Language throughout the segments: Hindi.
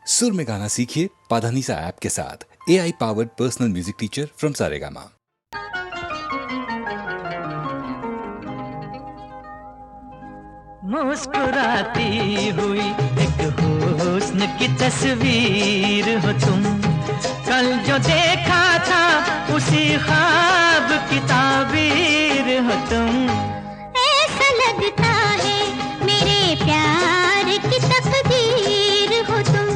सुर में गाना सीखिए पाधानीसा ऐप के साथ। AI powered personal music teacher from Saregama. मुस्कुराती हुई एक हुस्न की तस्वीर हो तुम। कल जो देखा था उसी ख्वाब की ताबीर हो तुम। ऐसा लगता है मेरे प्यार की तकदीर हो तुम।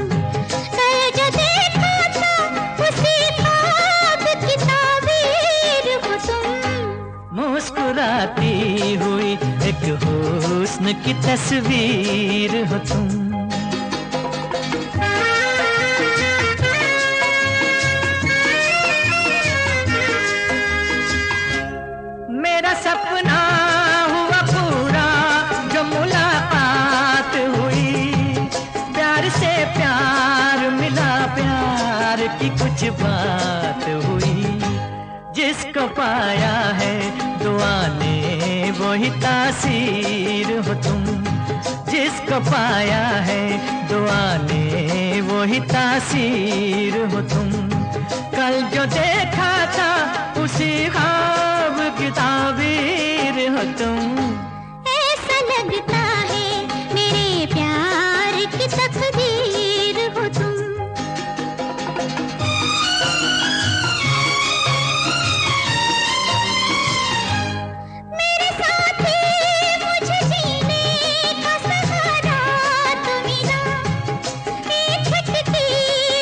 कल जो देखा था उसी ख्वाब की ताबीर हो तुम। मुस्कुराती हुई एक हुस्न की तस्वीर हो तुम। मेरा सपना हुआ पूरा जो मुलाकात हुई। प्यार से प्यार मिला, प्यार की कुछ बात हुई। जिसको पाया है दुआ ने वही तासीर हो तुम। जिसको पाया है दुआ ने वही तासीर हो तुम। कल जो देखा था उसी ख्वाब की ताबीर हो तुम। ऐसा लगता है मेरे प्यार की तकदीर हो तुम। मेरे साथी मुझे जीने का सहारा तो मिला। एक भटकी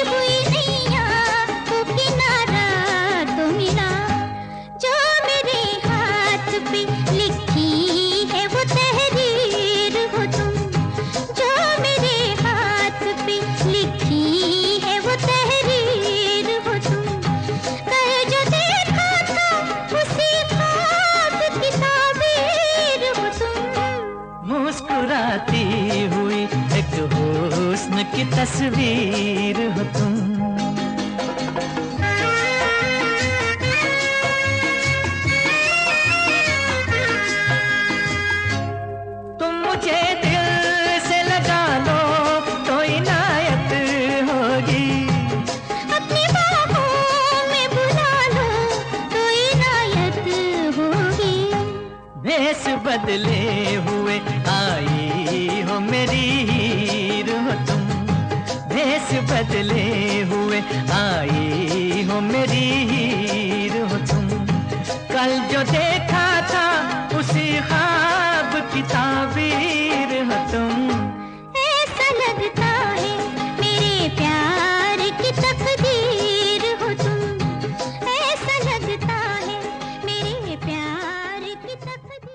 हुई नैया को किनारा तो मिला। जो मेरे हाथ पे लिखी है वो तहरीर हो तुम। जो मेरे हाथ पे लिखी है वो तहरीर हो तुम। कल जो देखा था उसी ख्वाब की ताबीर हो तुम। मुस्कुराती हुई एक हुस्न की तस्वीर हो तुम। तुम मुझे दिल से लगा लो तो इनायत होगी। अपनी बाहों में बुला लो तो इनायत होगी। भेष बदले हुए आई हो मेरी हीर हो तुम। भेष बदले हुए आई हो मेरी हीर हो तुम। कल जो देखा था उसी ख्वाब की ताबीर हो तुम। ऐसा लगता है मेरे प्यार की तकदीर हो तुम। ऐसा लगता है मेरे प्यार की तकदीर।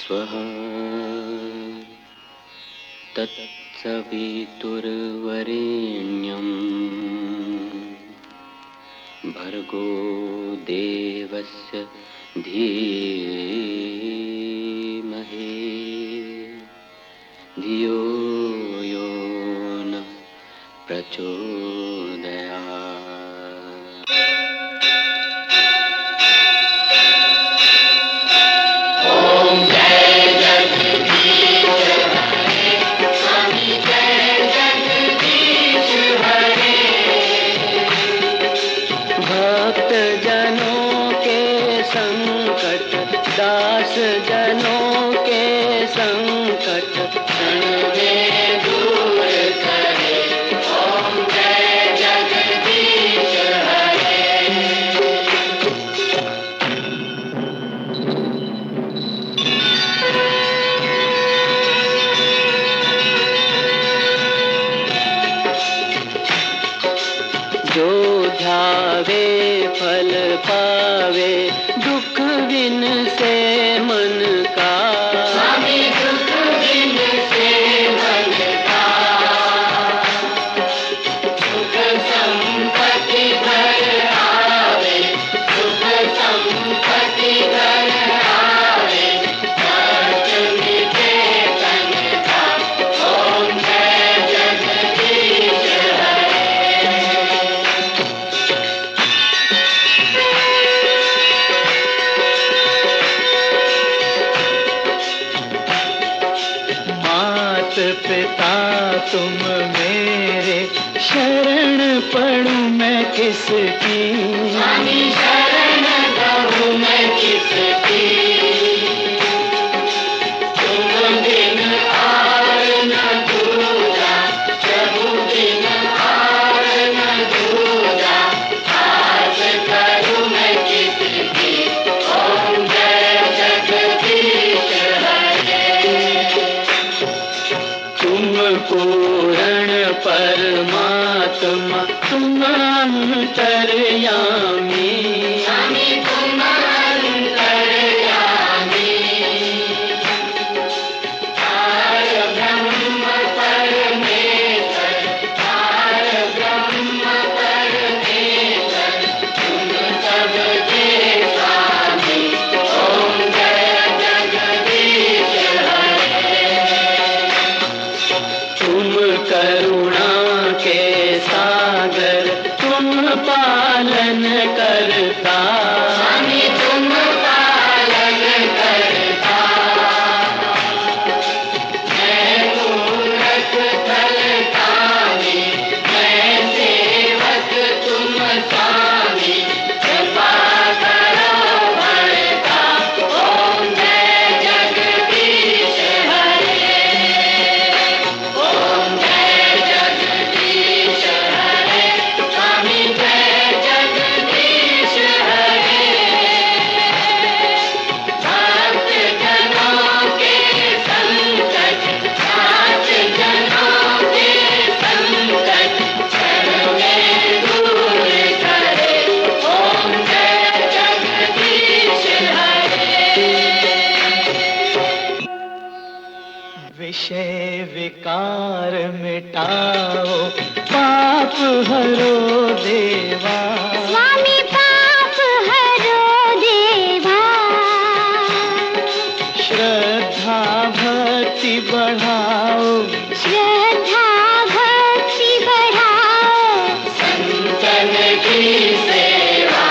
स्वः तत्सवितुर्वरेण्यं भर्गो देवस्य धीमहि धियो यो न प्रचोदयात्। भक्त जनों के संकट, दास जनों के संकट क्षण में दूर करे। ओम जय जगदीश हरे। जो ध्यावे फल पावे, दुख बिन से मन का। स्वामी दुख बिन से मन का। सुख संपत्ति घर आवे, सुख संपत्ति घर आवे, कष्ट मिटे तन का। ओम जय जगदीश हरे। मात पिता तुम मेरे, शरण पड़ूं मैं किसकी। स्वामी शरण कहूँ मैं किसकी। तुम बिन और न दूजा, प्रभु बिन और न दूजा, आस करूँ मैं किसकी। ओम जय जगदीश हरे। तुम पूर्ण परमात्मा, तुम अंतर्यामी। स्वामी तुम अंतर्यामी। पार ब्रह्म परमेश्वर, पार ब्रह्म परमेश्वर, तुम सबके स्वामी। ओम जय जगदीश हरे। तुम करुणा के सागर, तुम पालन करता। स्वामी तुम पालन करता। मैं मूरख फल कामी, मैं सेवक तुम स्वामी, कृपा करो भरता। ओम जय जगदीश हरे। ओम जय जगदीश हरे। स्वामी जय जगदीश हरे। भक्त जनों के संकट, भक्त जनों के संकट क्षण में दूर करे। ओम जय जगदीश हरे। विषय विकार मिटाओ, पाप हरो देवा। स्वामी पाप हरो देवा। श्रद्धा भक्ति बढ़ाओ, श्रद्धा भक्ति बढ़ाओ, संतन की सेवा।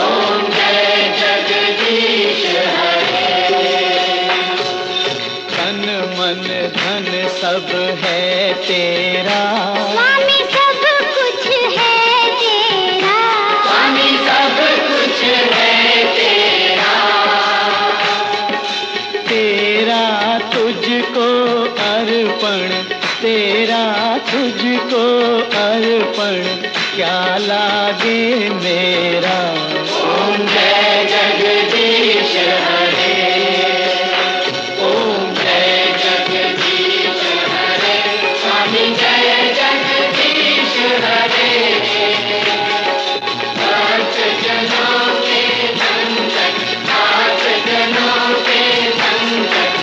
ओम जय जगदीश हरे। तन मन धन सब है तेरा। स्वामी सब कुछ है तेरा। स्वामी सब कुछ है तेरा। तेरा तुझको अर्पण, तेरा तुझको अर्पण, क्या लागे मेरा। ओम जय जगदीश हरे। ओम जय जगदीश हरे। स्वामी जय जगदीश हरे। भक्त जनों के संकट, भक्त जनों के संकट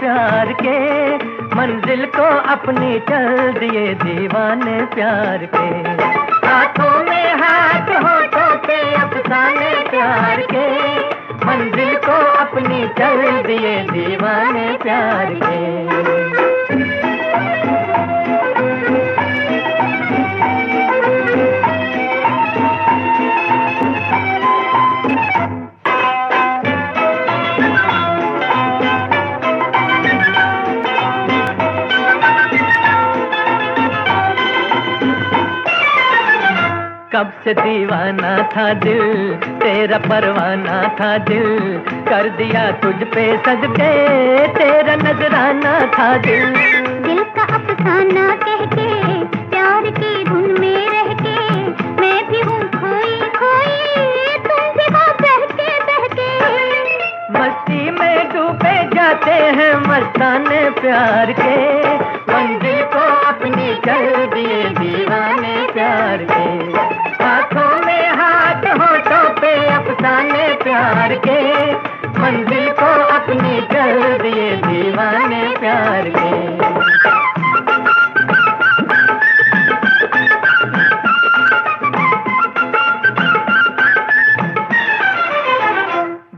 प्यार के, मंजिल को अपनी चल दिए दीवाने प्यार के। हाथों में हाथ होठों पे अफसाने प्यार के, मंजिल को अपनी चल दिए दीवाने प्यार के। कब से दीवाना था दिल, तेरा परवाना था दिल, कर दिया तुझ पे सदके तेरा नजराना था दिल। दिल का अफसाना कह के प्यार की धुन में रह के, मैं भी हूँ खोई खोई तुम भी हो बहके बहके। मस्ती में डूबे जाते हैं मस्ताने प्यार के, मंजिल को अपनी कर दिए दीवाने प्यार के। हाथों में हाथ होठों पे अफसाने प्यार के, मंजिल को अपनी कर दिए दीवाने प्यार के।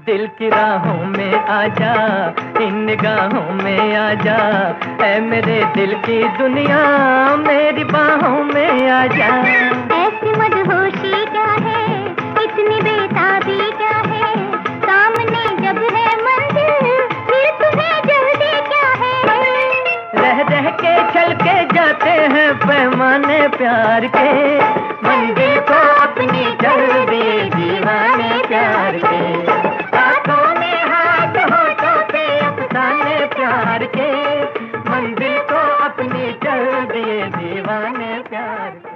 दिल की राहों में आजा, इन निगाहों में आजा, ऐ मेरे दिल की दुनिया मेरी बाहों में आजा। ऐसी मदहोशी क्या है, इतनी बेताबी क्या है, सामने जब है मंजिल फिर तुम्हें जल्दी क्या है। रह रह के चल के जाते हैं पैमाने प्यार के, मंजिल को अपनी चल दिए दीवाने प्यार के। हाथों में हाथ होठों पे अफसाने प्यार के, मंजिल को अपनी चल दिए दीवाने प्यार के।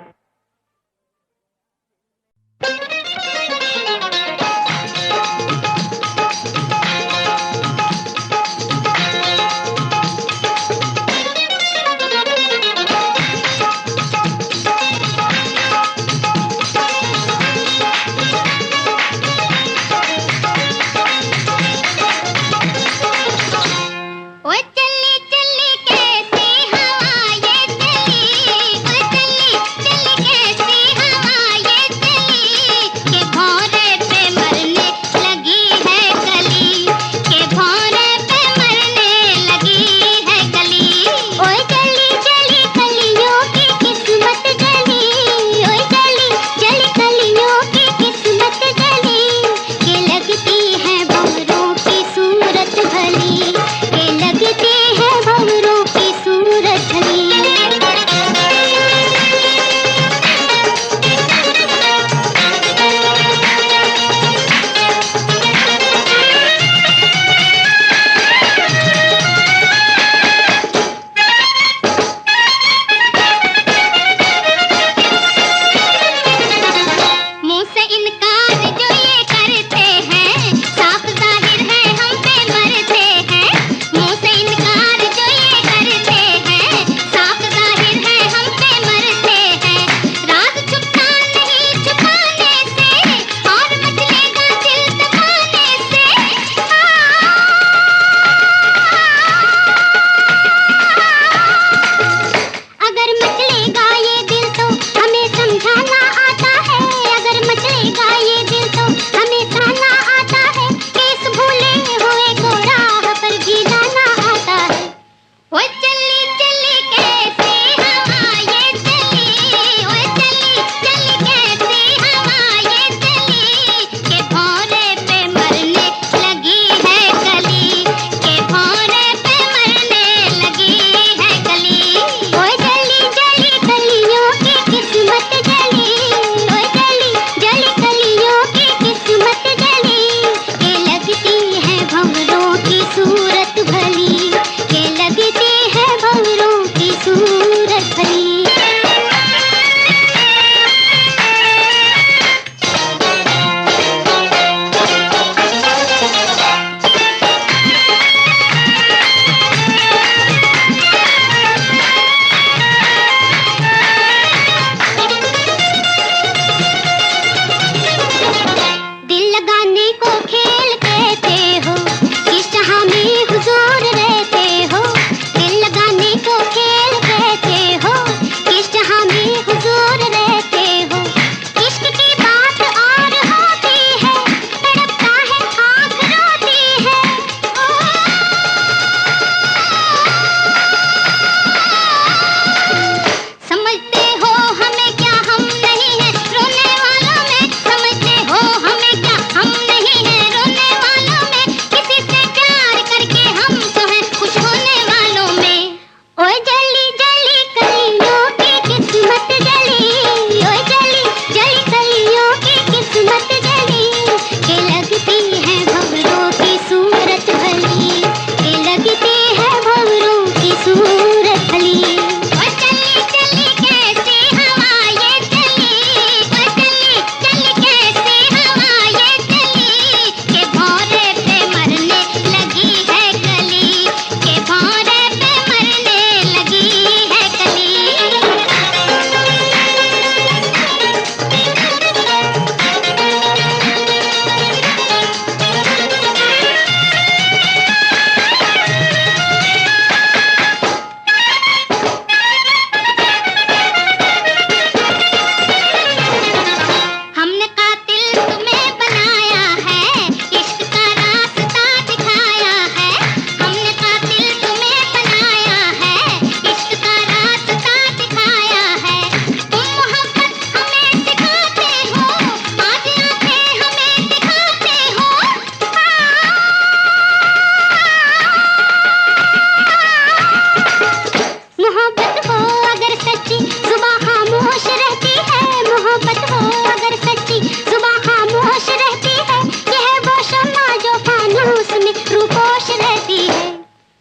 सच्ची जुबां खामोश रहती है, मोहब्बत हो अगर सच्ची जुबां खामोश रहती है, यह वो शम्मा जो फानूस में रूपोश रहती है।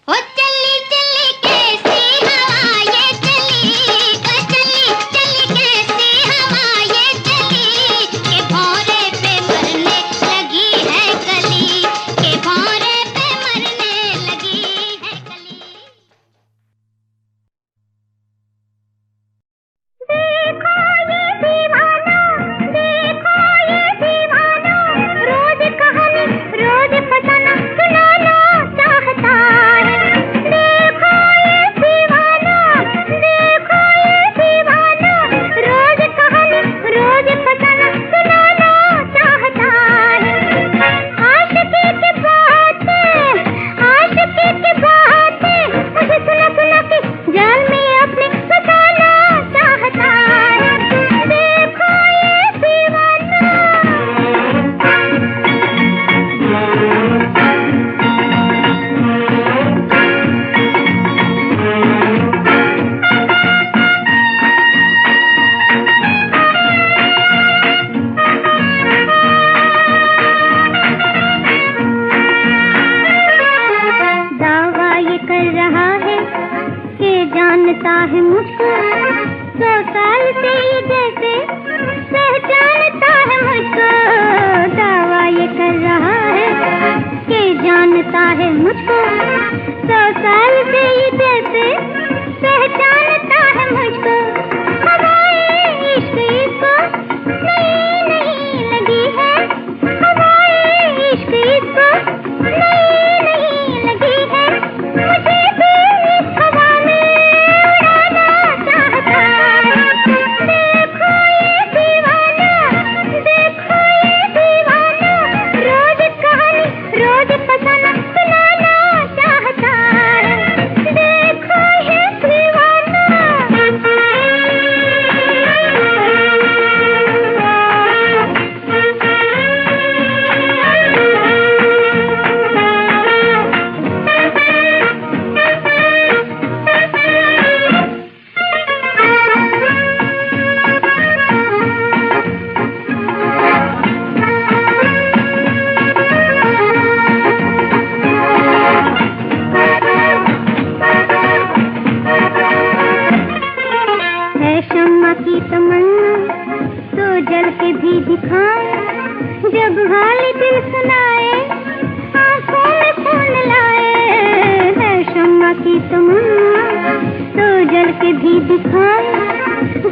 ओ चली चली कैसी हवा ये चली, ओ चली चली कैसी हवा ये चली, के भौरे पे मरने लगी है कली, के भौरे पे मरने लगी है कली। देखो ये दीवाना, रोज कहानी रोज फसाना सुनाना चाहता है। देखो ये दीवाना, रोज कहानी रोज फसाना सुनाना चाहता है। आशिकी की बातें मुझे सुना सुना के जाल में अपने फसाना चाहता है। देखो ये दीवाना। दावा ये कर रहा है कि जानता है मुझको, 100 साल से ये जैसे पहचानता है मुझको। दावा ये कर रहा है कि जानता है मुझको, 100 साल से ये जैसे पहचानता है मुझको। हवाए इश्क इसको नई नई लगी है, हवाए इश्क इसको नई नई लगी है, मुझे भी इस हवा में उड़ाना चाहता है। देखो ये दीवाना, रोज कहानी रोज फसाना सुनाना चाहता है। देखो ये दीवाना। है शम्मा की तमन्ना तो जल के भी दिखाए, जब हाल दिल सुनाए आंखों में खून लाए। है शम्मा की तमन्ना तो जल के भी दिखाए,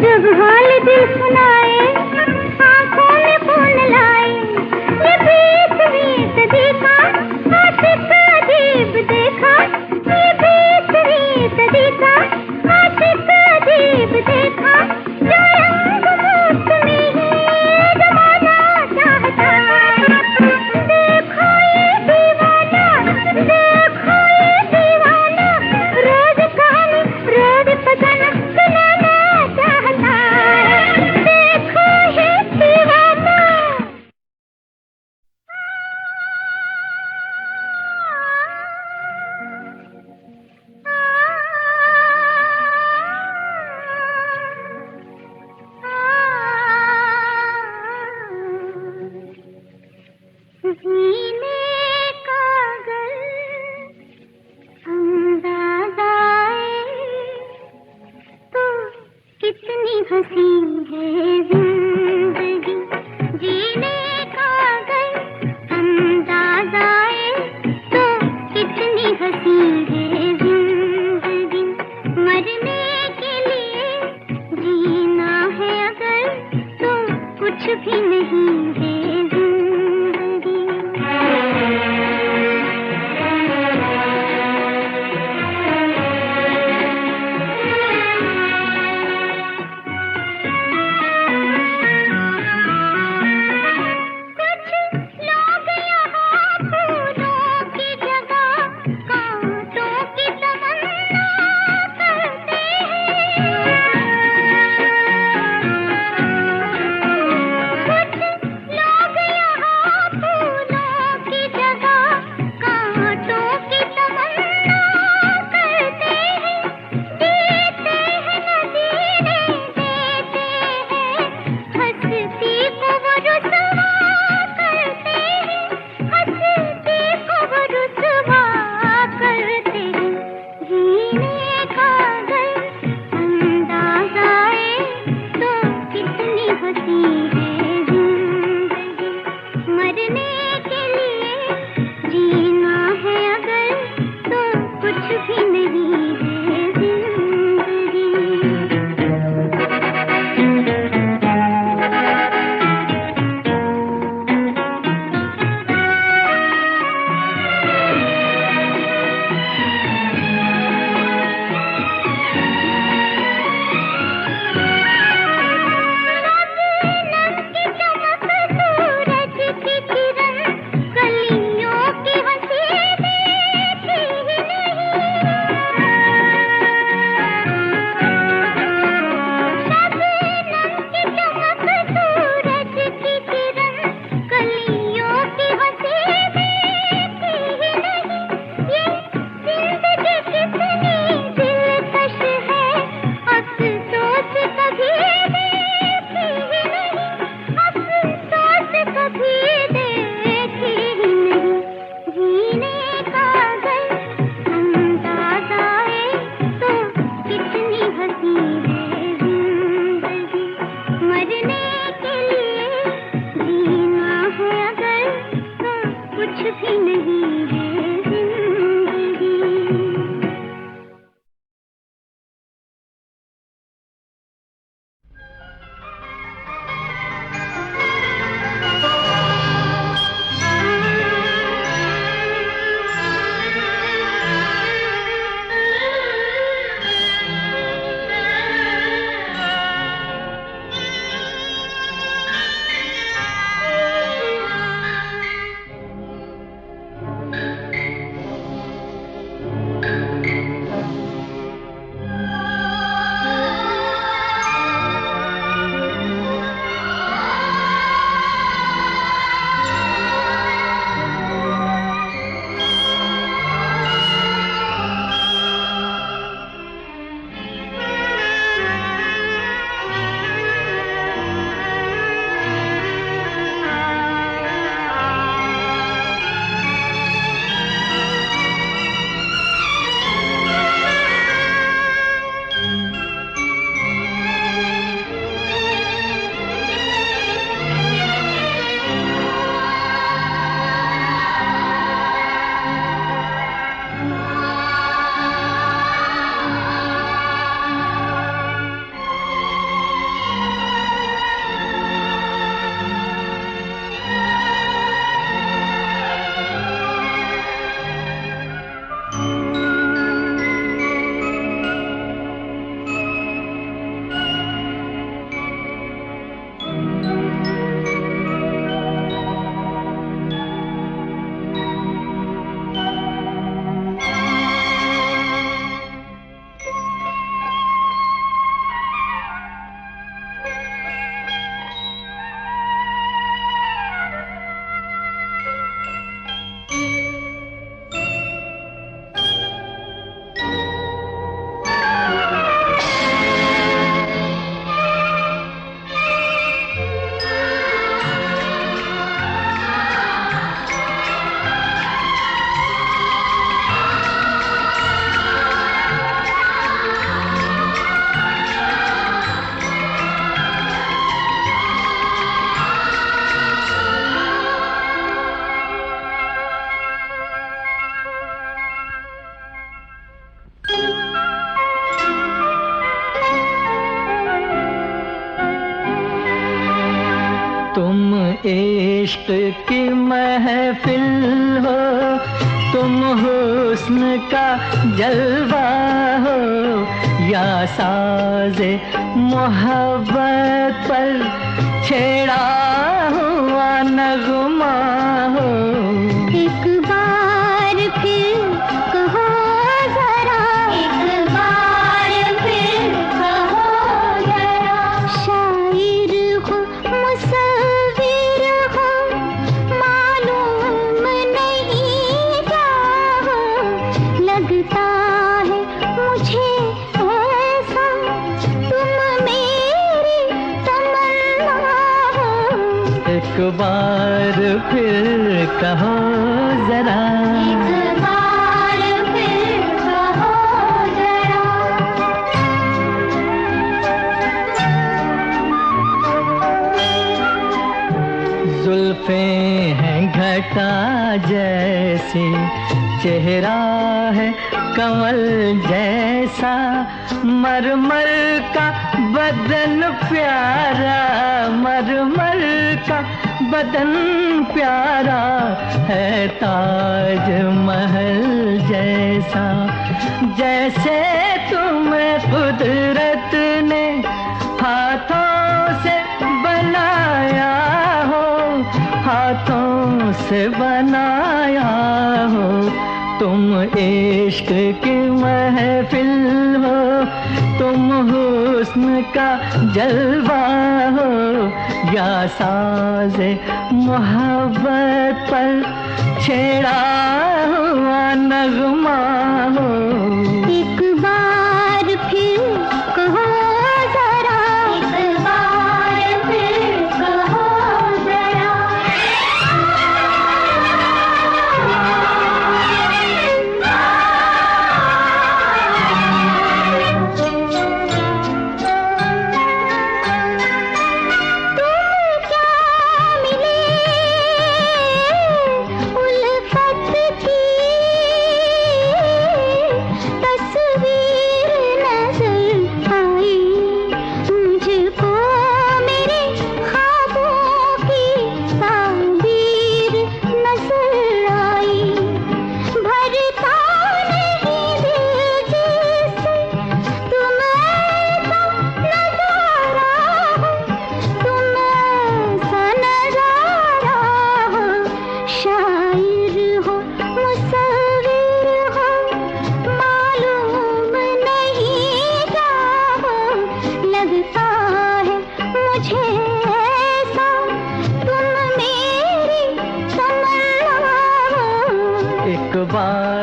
जब हाल दिल सुनाए आंखों में खून लाए। ये 20वीं सदी का आशिक अजीब देखा, ये 20वीं सदी का आशिक अजीब देखा, जो रंग मौसमी ही जमाना चाहता है। देखो ये दीवाना, रोज कहानी रोज फसाना सुनाना चाहता है। देखो ये दीवाना। सीने कागल अंदाज़ाए तो कितनी हसीन है जिंदगी। जीने कागल अंदाज़ाए तो कितनी हसीन है जिंदगी। मरने के लिए जीना है अगर तो कुछ भी नहीं है जिंदगी। कुछ लोग कभी देखी ही नहीं, अफसोस कभी देखी ही नहीं। जीने का अगर अंदाज आए तो कितनी हसीन है जिंदगी। मरने के लिए जीना है अगर तो कुछ भी नहीं है जिंदगी। इश्क की महफिल हो, तुम हुस्न का जलवा हो, या साज़े मोहब्बत पर छेड़ा हुआ नगमा हो। एक बार फिर कहो जरा, एक बार फिर कहो जरा, शायर हो मुसव्विर हो, मालूम नहीं क्या हो, लगता है मुझे ऐसा तुम मेरी तमन्ना हो। एक बार फिर कहो जरा, एक बार फिर कहो जरा। जुल्फें हैं घटा जैसी, चेहरा है कमल जैसा, मरमर का बदन प्यारा, मरमर का बदन प्यारा है, ताज महल जैसा। जैसे तुम्हें कुदरत ने हाथों से बनाया हो, हाथों से बनाया हो, तुम इश्क की महफिल हो, तुम हुस्न का जलवा हो, या साज़े मोहब्बत पर छेड़ा हुआ नगमा हो। एक बार फिर कहो जरा,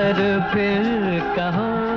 अगर फिर कहो